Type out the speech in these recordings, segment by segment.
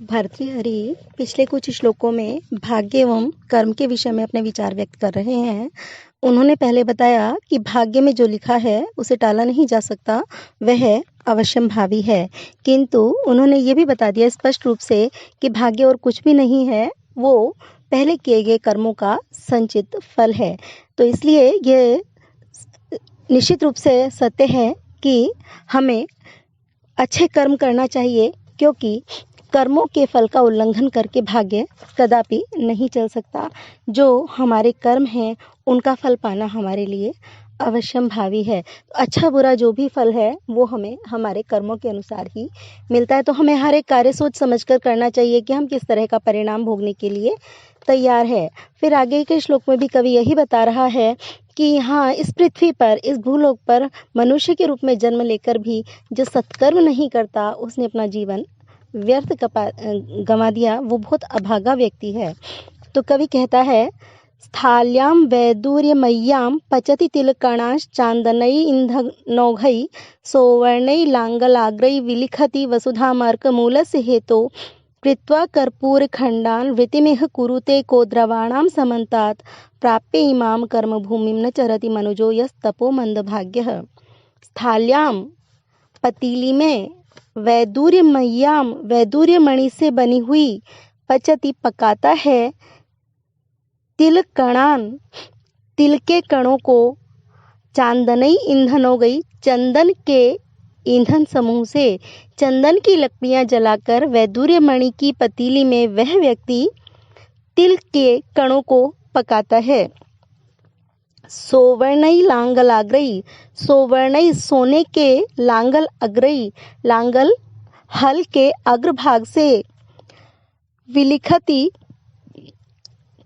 भर्तृहरि पिछले कुछ श्लोकों में भाग्य एवं कर्म के विषय में अपने विचार व्यक्त कर रहे हैं। उन्होंने पहले बताया कि भाग्य में जो लिखा है उसे टाला नहीं जा सकता, वह अवश्यंभावी है। किंतु उन्होंने ये भी बता दिया स्पष्ट रूप से कि भाग्य और कुछ भी नहीं है, वो पहले किए गए कर्मों का संचित फल है। तो इसलिए ये निश्चित रूप से सत्य है कि हमें अच्छे कर्म करना चाहिए, क्योंकि कर्मों के फल का उल्लंघन करके भाग्य कदापि नहीं चल सकता। जो हमारे कर्म हैं उनका फल पाना हमारे लिए अवश्यंभावी है। अच्छा बुरा जो भी फल है वो हमें हमारे कर्मों के अनुसार ही मिलता है। तो हमें हर एक कार्य सोच समझकर करना चाहिए कि हम किस तरह का परिणाम भोगने के लिए तैयार है। फिर आगे के श्लोक में भी कवि यही बता रहा है कि यहाँ इस पृथ्वी पर, इस भूलोक पर मनुष्य के रूप में जन्म लेकर भी जो सत्कर्म नहीं करता, उसने अपना जीवन व्यर्थ गंवा दिया, वो बहुत अभागा व्यक्ति है। तो कवि कहता है, स्थाल्यां वैदूर्यमय्यां पचति तिलकणाश् चांदनैः इंधनौघैः सौवर्णैः लाङ्गलाग्रैः विलिखति वसुधामार्कमूलस्य हेतोः कृत्वा कर्पूरखण्डान् वृत्तिमिह कुरुते को द्रवाणां समन्तात् प्राप्य इमां कर्मभूमिं न चरति मनुजो यस्तपो मंदभाग्यः। स्थाल्यां, पतीली में, वैदूर्यमय्यां, वैदूर्यमणि से बनी हुई, पचति पकाता है, तिल कणान, तिल के कणों को, चांदनई ईंधन हो गई, चंदन के ईंधन समूह से, चंदन की लकड़ियां जलाकर वैदूर्यमणि की पतीली में वह व्यक्ति तिल के कणों को पकाता है। सोवर्णई लांगल अग्रई, सोवर्णई सोने के, लांगल अग्रई, लांगल हल के अग्रभाग से, विलिखति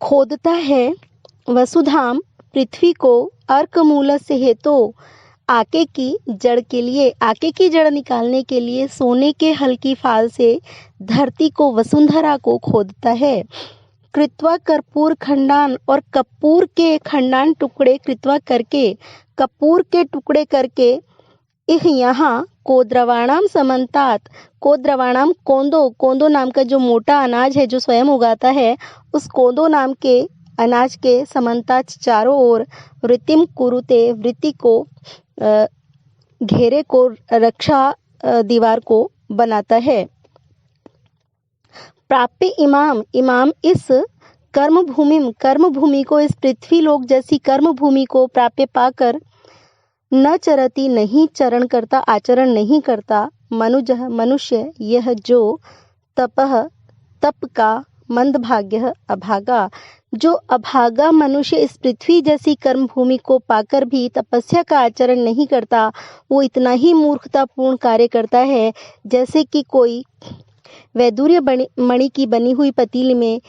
खोदता है, वसुधाम पृथ्वी को, अर्कमूल से हेतु आके की जड़ के लिए, आके की जड़ निकालने के लिए सोने के हल की फाल से धरती को, वसुंधरा को खोदता है। कृत्वा कर्पूर खंडान, और कपूर के खंडान टुकड़े कृत्वा करके, कपूर के टुकड़े करके, इह यहाँ कोद्रवाणाम समन्तात, कोद्रवाणाम कोंदो, कोंदो नाम का जो मोटा अनाज है जो स्वयं उगाता है, उस कोंदो नाम के अनाज के समन्तात चारों ओर, वृत्तिम कुरुते, वृत्ति को, घेरे को, रक्षा दीवार को बनाता है। प्राप्य इमाम, इमाम इस कर्म भूमि को, इस पृथ्वी लोक जैसी कर्म भूमि को प्राप्य पाकर, न चरति, नहीं चरण करता, आचरण नहीं करता, मनुष्य यह जो तप का मंदभाग्य, अभागा, जो अभागा मनुष्य इस पृथ्वी जैसी कर्म भूमि को पाकर भी तपस्या का आचरण नहीं करता, वो इतना ही मूर्खतापूर्ण कार्य करता है जैसे कि कोई वैदूर्य मणि की बनी हुई पतीली में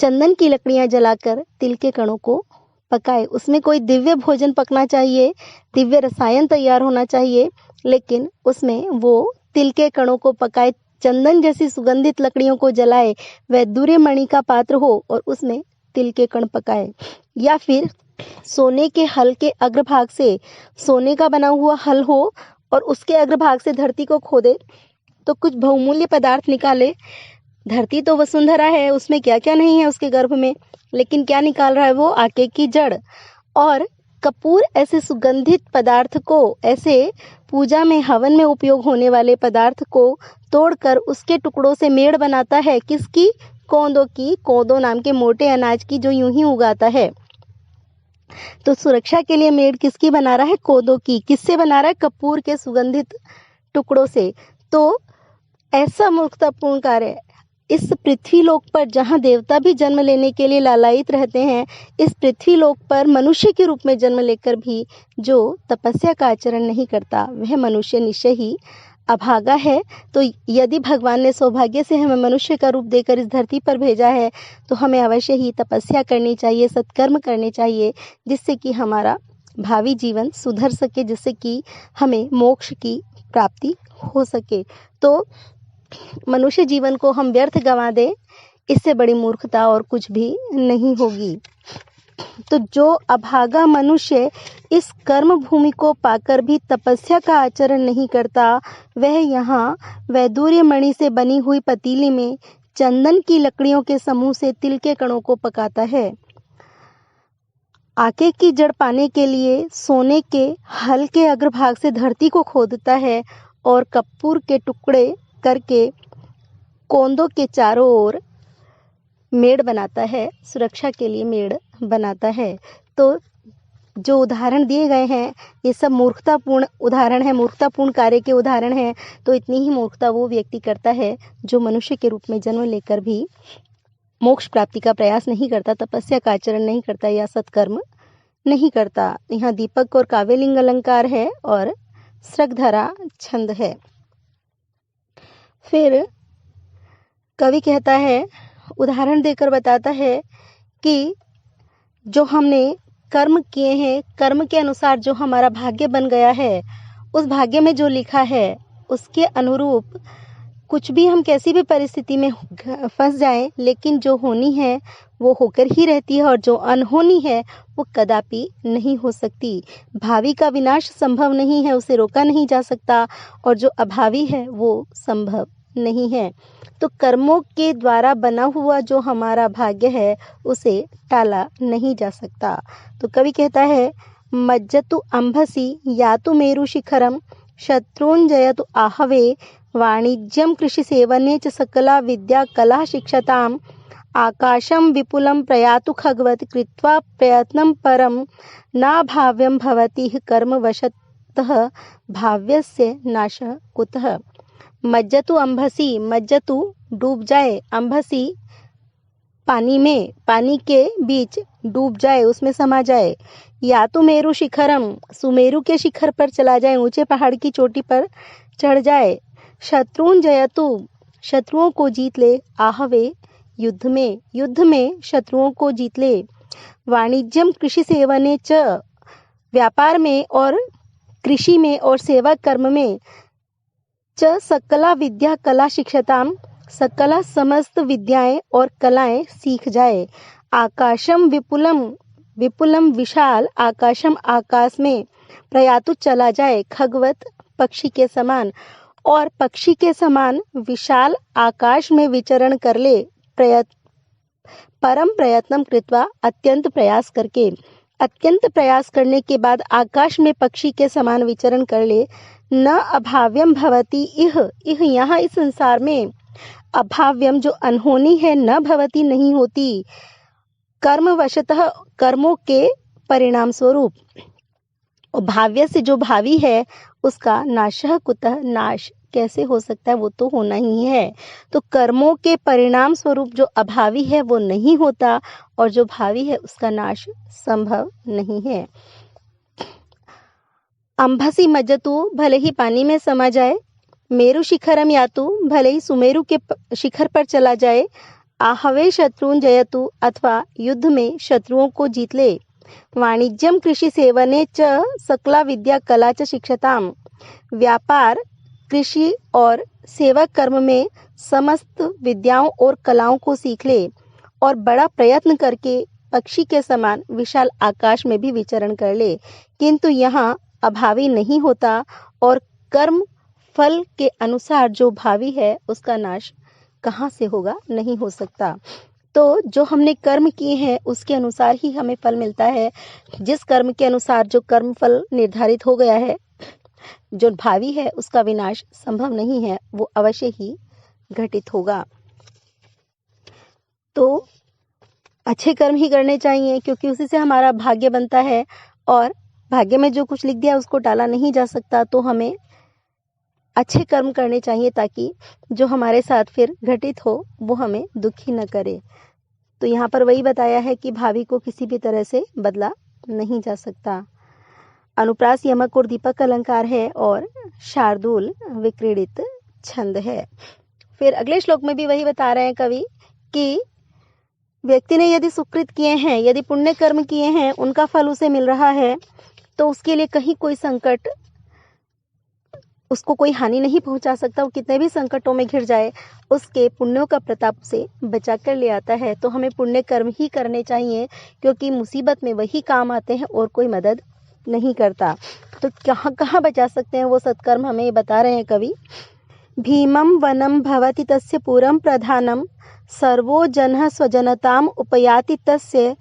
चंदन की लकड़ियां जलाकर तिल के कणों को पकाए। उसमें कोई दिव्य भोजन पकना चाहिए, दिव्य रसायन तैयार होना चाहिए, लेकिन उसमें वो तिल के कणों को पकाए, चंदन जैसी सुगंधित लकड़ियों को जलाए, वैदूर्य मणि का पात्र हो और उसमें तिल के कण पकाए। या फिर सोने के हल के अग्रभाग से, सोने का बना हुआ हल हो और उसके अग्रभाग से धरती को खोदे तो कुछ बहुमूल्य पदार्थ निकाले। धरती तो वसुंधरा है, उसमें क्या क्या नहीं है उसके गर्भ में, लेकिन क्या निकाल रहा है वो? आके की जड़। और कपूर ऐसे सुगंधित पदार्थ को, ऐसे पूजा में हवन में उपयोग होने वाले पदार्थ को तोड़कर उसके टुकड़ों से मेड़ बनाता है। किसकी? कोंदो की, कोंदो नाम के मोटे अनाज की, जो यूं ही उगाता है। तो सुरक्षा के लिए मेड़ किसकी बना रहा है? कोंदो की। किससे बना रहा है? कपूर के सुगंधित टुकड़ों से। तो ऐसा मूर्खतापूर्ण कार्य इस पृथ्वी लोक पर, जहाँ देवता भी जन्म लेने के लिए लालायित रहते हैं, इस पृथ्वी लोक पर मनुष्य के रूप में जन्म लेकर भी जो तपस्या का आचरण नहीं करता, वह मनुष्य निश्चय ही अभागा है। तो यदि भगवान ने सौभाग्य से हमें मनुष्य का रूप देकर इस धरती पर भेजा है, तो हमें अवश्य ही तपस्या करनी चाहिए, सत्कर्म करने चाहिए, जिससे कि हमारा भावी जीवन सुधर सके, जिससे कि हमें मोक्ष की प्राप्ति हो सके। तो मनुष्य जीवन को हम व्यर्थ गंवा दें, इससे बड़ी मूर्खता और कुछ भी नहीं होगी। तो जो अभागा मनुष्य इस कर्म भूमि को पाकर भी तपस्या का आचरण नहीं करता, वह यहाँ वैदूर्य मणि से बनी हुई पतीली में चंदन की लकड़ियों के समूह से तिल के कणों को पकाता है। आके की जड़ पाने के लिए सोने के हल के अग्रभाग से धरती को खोदता है और कपूर के टुकड़े करके कोंदों के चारों ओर मेड़ बनाता है, सुरक्षा के लिए मेड़ बनाता है। तो जो उदाहरण दिए गए हैं ये सब मूर्खतापूर्ण उदाहरण है, मूर्खतापूर्ण कार्य के उदाहरण हैं। तो इतनी ही मूर्खता वो व्यक्ति करता है जो मनुष्य के रूप में जन्म लेकर भी मोक्ष प्राप्ति का प्रयास नहीं करता, तपस्या का आचरण नहीं करता या सत्कर्म नहीं करता। यहाँ दीपक और काव्यलिंग अलंकार है और सृगधरा छंद है। फिर कवि कहता है, उदाहरण देकर बताता है कि जो हमने कर्म किए हैं, कर्म के अनुसार जो हमारा भाग्य बन गया है, उस भाग्य में जो लिखा है उसके अनुरूप कुछ भी हम कैसी भी परिस्थिति में फंस जाएं, लेकिन जो होनी है वो होकर ही रहती है और जो अनहोनी है वो कदापि नहीं हो सकती। भावी का विनाश संभव नहीं है, उसे रोका नहीं जा सकता, और जो अभावी है वो संभव नहीं है। तो कर्मों के द्वारा बना हुआ जो हमारा भाग्य है उसे टाला नहीं जा सकता। तो कवि कहता है, मज्जतु अंभसी यातु मेरु शिखरम शत्रुंजयतु आहवे वाणिज्यम कृषि सेवने च सकला विद्या कला शिक्षताम आकाशम विपुलम प्रयातु खगवत कृत्वा प्रयत्नं परम ना भाव्यम भवति कर्म वशतः भाव्यस्य नाशः कुतः। मज्जतु अंभसी, मज्जतु डूब जाए, अंभसी पानी में, पानी के बीच डूब जाए, उसमें समा जाए। या तो मेरु शिखरम, सुमेरु के शिखर पर चला जाए, ऊंचे पहाड़ की चोटी पर चढ़ जाए। शत्रुन जयतु, शत्रुओं को जीत ले। आहवे, युद्ध में, युद्ध में शत्रुओं को जीत ले। वाणिज्यम कृषि सेवने च, व्यापार में और कृषि में और सेवा कर्म में। च सकला विद्या कला शिक्षताम, सकला समस्त विद्याएं और कलाएं सीख जाए। आकाशम विपुलम, विपुलम विशाल, आकाशम आकाश में। प्रयातु चला जाए, खगवत पक्षी के समान, और पक्षी के समान विशाल आकाश में विचरण कर ले। परम प्रयत्नम कृत्वा, अत्यंत प्रयास करके, अत्यंत प्रयास करने के बाद आकाश में पक्षी के समान विचरण कर ले। न अभाव्यम भवति इह, इह यहाँ इस संसार में, अभाव्यम जो अनहोनी है, न भवति नहीं होती, कर्म वशतः कर्मों के परिणाम स्वरूप। और भाव्य से जो भावी है उसका नाशः कुतः, नाश कैसे हो सकता है, वो तो होना ही है। तो कर्मों के परिणाम स्वरूप जो अभावी है वो नहीं होता, और जो भावी है उसका नाश संभव नहीं है। अंभसी मज्जतु, भले ही पानी में समा जाए। मेरु शिखरम यातु, भले ही सुमेरु के शिखर पर चला जाए। आहवे शत्रुन जयतु, अथवा युद्ध में शत्रुओं को जीत ले। वाणिज्यम कृषि सेवने च सकला विद्या कला च शिक्षताम, व्यापार कृषि और सेवा कर्म में समस्त विद्याओं और कलाओं को सीख ले, और बड़ा प्रयत्न करके पक्षी के समान विशाल आकाश में भी विचरण कर ले। किंतु यहाँ अभावी नहीं होता, और कर्म फल के अनुसार जो भावी है उसका नाश कहाँ से होगा, नहीं हो सकता। तो जो हमने कर्म किए हैं उसके अनुसार ही हमें फल मिलता है। जिस कर्म के अनुसार जो कर्म फल निर्धारित हो गया है, जो भावी है उसका विनाश संभव नहीं है, वो अवश्य ही घटित होगा। तो अच्छे कर्म ही करने चाहिए, क्योंकि उसी से हमारा भाग्य बनता है, और भाग्य में जो कुछ लिख दिया उसको टाला नहीं जा सकता। तो हमें अच्छे कर्म करने चाहिए ताकि जो हमारे साथ फिर घटित हो वो हमें दुखी न करे। तो यहाँ पर वही बताया है कि भावी को किसी भी तरह से बदला नहीं जा सकता। अनुप्रास यमक और दीपक अलंकार है और शार्दूल विक्रीडित छंद है। फिर अगले श्लोक में भी वही बता रहे हैं कवि कि व्यक्ति ने यदि सुकृत किए हैं, यदि पुण्य कर्म किए हैं, उनका फल उसे मिल रहा है, तो उसके लिए कहीं कोई संकट उसको कोई हानि नहीं पहुंचा सकता, वो कितने भी संकटों में घिर जाए उसके पुण्यों का प्रताप से बचा कर ले आता है। तो हमें पुण्य कर्म ही करने चाहिए, क्योंकि मुसीबत में वही काम आते हैं और कोई मदद नहीं करता। तो कहाँ कहाँ बचा सकते हैं वो सत्कर्म, हमें बता रहे हैं कवि। भीमं वनं भवति तस्य पुरं प्रधानं, सर्वो जनः स्वजनताम् उपयाति तस्य,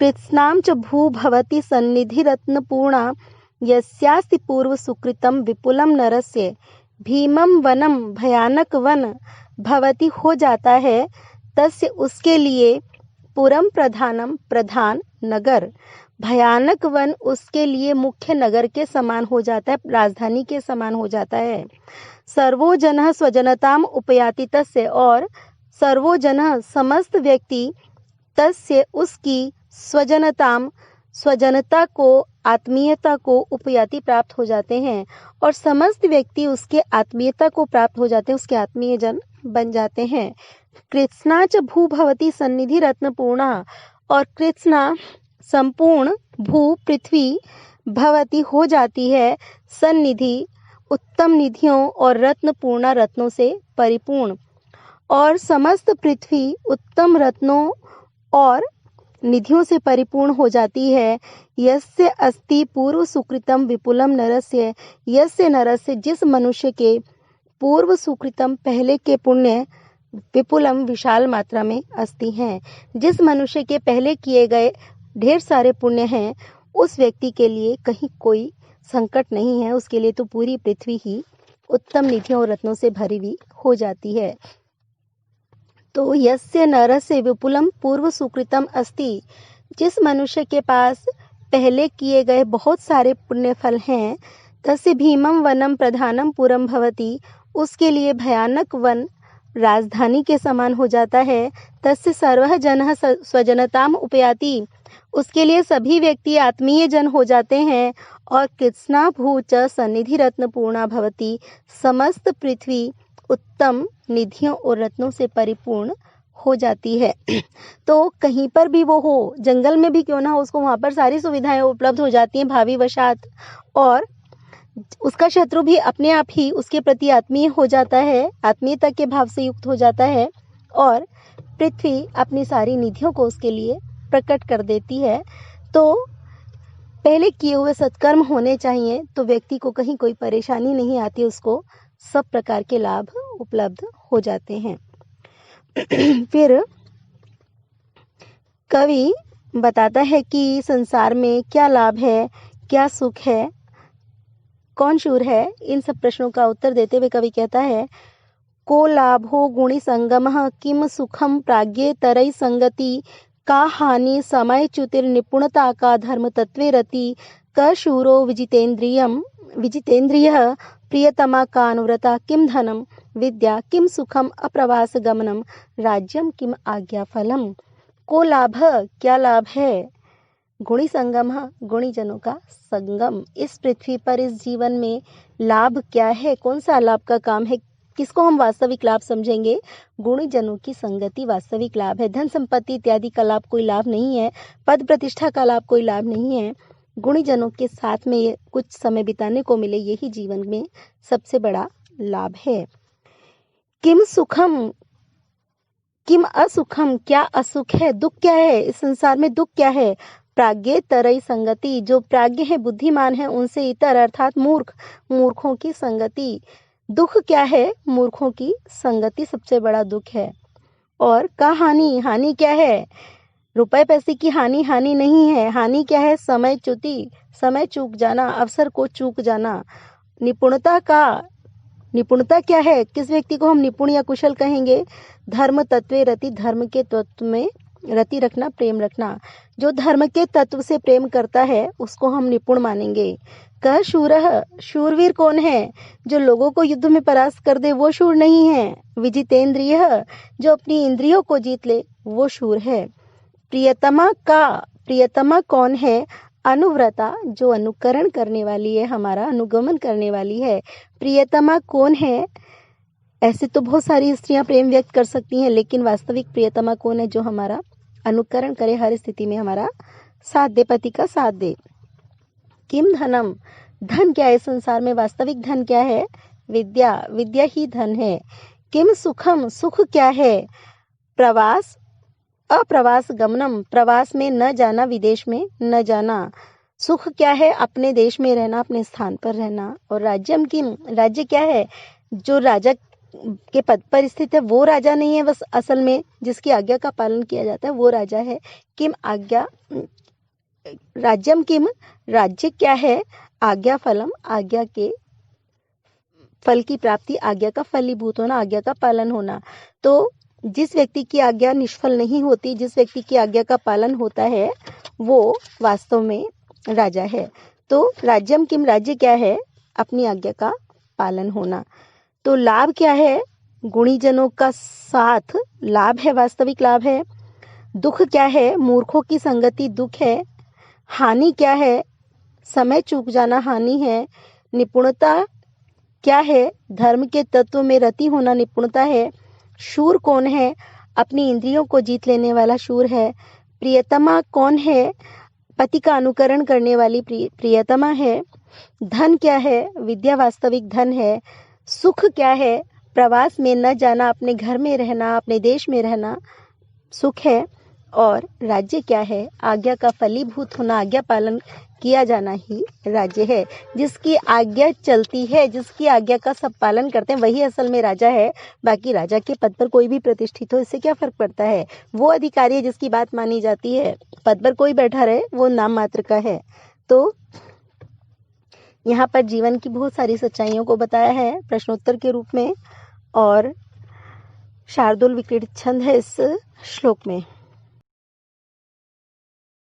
कृत्स्नां च भू भवति सन्निधिरत्नपूर्णा, यस्यास्ति पूर्व सुकृतं विपुलम नरस्य। भीमम वनम, भयानक वन, भवति हो जाता है, तस्य उसके लिए, पुरम प्रधानम, प्रधान नगर, भयानक वन उसके लिए मुख्य नगर के समान हो जाता है, राजधानी के समान हो जाता है। सर्वो जनः स्वजनताम उपयाति तस्य, और सर्वो जनः समस्त व्यक्ति, तस्य उसकी, स्वजनताम स्वजनता को, आत्मीयता को, उपयाति प्राप्त हो जाते हैं, और समस्त व्यक्ति उसके आत्मीयता को प्राप्त हो जाते हैं, उसके आत्मीय जन बन जाते हैं। कृत्स्ना च भू भवति सन्निधि रत्नपूर्णा, और कृत्स्ना संपूर्ण, भू पृथ्वी, भवति हो जाती है, सन्निधि उत्तम निधियों, और रत्नपूर्णा रत्नों से परिपूर्ण, और समस्त पृथ्वी उत्तम रत्नों और निधियों से परिपूर्ण हो जाती है। यस्य अस्ति पूर्व सुकृतम विपुलम नरस्य, यस्य नरस्य जिस मनुष्य के, पूर्व सुकृतम पहले के पुण्य, विपुलम विशाल मात्रा में अस्ति हैं, जिस मनुष्य के पहले किए गए ढेर सारे पुण्य हैं, उस व्यक्ति के लिए कहीं कोई संकट नहीं है, उसके लिए तो पूरी पृथ्वी ही उत्तम निधियों और रत्नों से भरी हुई हो जाती है। तो यस्य नरस्य विपुलम पूर्व सुकृतम अस्ति, जिस मनुष्य के पास पहले किए गए बहुत सारे पुण्य फल हैं, तस्य भीमम वनम प्रधानम पुरम भवति, उसके लिए भयानक वन राजधानी के समान हो जाता है। तस्य सर्वः जनः स्वजनताम उपयाति, उसके लिए सभी व्यक्ति आत्मीय जन हो जाते हैं। और कृत्स्ना भू च सन्निधि रत्न पूर्णा भवति, समस्त पृथ्वी उत्तम निधियों और रत्नों से परिपूर्ण हो जाती है। तो कहीं पर भी वो हो, जंगल में भी क्यों ना हो, उसको वहाँ पर सारी सुविधाएं उपलब्ध हो जाती हैं भावी वशात, और उसका शत्रु भी अपने आप ही उसके प्रति आत्मीय हो जाता है, आत्मीयता के भाव से युक्त हो जाता है, और पृथ्वी अपनी सारी निधियों को उसके लिए प्रकट कर देती है। तो पहले किए हुए सत्कर्म होने चाहिए, तो व्यक्ति को कहीं कोई परेशानी नहीं आती, उसको सब प्रकार के लाभ उपलब्ध हो जाते हैं। फिर कवि बताता है कि संसार में क्या लाभ है, क्या सुख है, कौन शूर है। इन सब प्रश्नों का उत्तर देते हुए कवि कहता है, को लाभो गुणी संगमः, किम सुखम प्राज्ञेतरै संगति, का हानि समय च्युतिर निपुणता का धर्म तत्वे रति, क शूरो विजितेन्द्रियः प्रियतमा का अनुव्रता, किम धनम विद्या, किम सुखम अप्रवास गमनम, राज्यम किम आज्ञा फलम। को लाभ, क्या लाभ है, गुणी संगम, गुणी जनों का संगम। इस पृथ्वी पर, इस जीवन में लाभ क्या है, कौन सा लाभ का काम है, किसको हम वास्तविक लाभ समझेंगे। गुणी जनों की संगति वास्तविक लाभ है। धन संपत्ति इत्यादि का लाभ कोई लाभ नहीं है, पद प्रतिष्ठा का लाभ कोई लाभ नहीं है। गुणी जनों के साथ में कुछ समय बिताने को मिले, यही जीवन में सबसे बड़ा लाभ है। किम सुखम, किम असुखम, क्या असुख है, दुख क्या है, इस संसार में दुख क्या है। प्राज्ञेतरै संगति, जो प्राज्ञ है, बुद्धिमान है, उनसे इतर अर्थात मूर्खों की संगति। दुख क्या है, मूर्खों की संगति सबसे बड़ा दुख है। और का हानि, हानि क्या है, रुपए पैसे की हानि नहीं है। हानि क्या है, समय च्युति, समय चूक जाना, अवसर को चूक जाना। निपुणता का, निपुणता क्या है, किस व्यक्ति को हम निपुण या कुशल कहेंगे। धर्म तत्वे रति, धर्म के तत्व में रति रखना, प्रेम रखना। जो धर्म के तत्व से प्रेम करता है उसको हम निपुण मानेंगे। कह शूरः, शूरवीर कौन है, जो लोगों को युद्ध में परास्त कर दे वो शूर नहीं है। विजितेंद्रियः, जो अपनी इंद्रियों को जीत ले वो शूर है। प्रियतमा का, प्रियतमा कौन है, अनुव्रता, जो अनुकरण करने वाली है, हमारा अनुगमन करने वाली है। प्रियतमा कौन है, ऐसे तो बहुत सारी स्त्रियां प्रेम व्यक्त कर सकती हैं, लेकिन वास्तविक प्रियतमा कौन है, जो हमारा अनुकरण करे, हर स्थिति में हमारा साथ दे, पति का साथ दे। किम धनम, धन क्या है संसार में? वास्तविक धन क्या है? विद्या। विद्या ही धन है। किम सुखम? सुख क्या है? प्रवास। अप्रवास गमनम, प्रवास में न जाना, विदेश में न जाना। सुख क्या है? अपने देश में रहना, अपने स्थान पर रहना। और राज्यम किम? राज्य क्या है? जो राजा के पद पर स्थित है वो राजा नहीं है, बस असल में जिसकी आज्ञा का पालन किया जाता है वो राजा है। किम आज्ञा, राज्यम किम? राज्य क्या है? आज्ञा फलम, आज्ञा के फल की प्राप्ति, आज्ञा का फलीभूत होना, आज्ञा का पालन होना। तो जिस व्यक्ति की आज्ञा निष्फल नहीं होती, जिस व्यक्ति की आज्ञा का पालन होता है वो वास्तव में राजा है। तो राज्यम किम? राज्य क्या है? अपनी आज्ञा का पालन होना। तो लाभ क्या है? गुणीजनों का साथ लाभ है, वास्तविक लाभ है। दुख क्या है? मूर्खों की संगति दुख है। हानि क्या है? समय चूक जाना हानि है। निपुणता क्या है? धर्म के तत्व में रति होना निपुणता है। शूर कौन है? अपनी इंद्रियों को जीत लेने वाला शूर है। प्रियतमा कौन है? पति का अनुकरण करने वाली प्रियतमा है। धन क्या है? विद्या वास्तविक धन है। सुख क्या है? प्रवास में न जाना, अपने घर में रहना, अपने देश में रहना सुख है। और राज्य क्या है? आज्ञा का फलीभूत होना, आज्ञा पालन किया जाना ही राज्य है। जिसकी आज्ञा चलती है, जिसकी आज्ञा का सब पालन करते हैं वही असल में राजा है। बाकी राजा के पद पर कोई भी प्रतिष्ठित हो इससे क्या फर्क पड़ता है? वो अधिकारी है जिसकी बात मानी जाती है। पद पर कोई बैठा रहे वो नाम मात्र का है। तो यहाँ पर जीवन की बहुत सारी सच्चाइयों को बताया है प्रश्नोत्तर के रूप में, और शार्दुल विक्रीडित छंद है इस श्लोक में।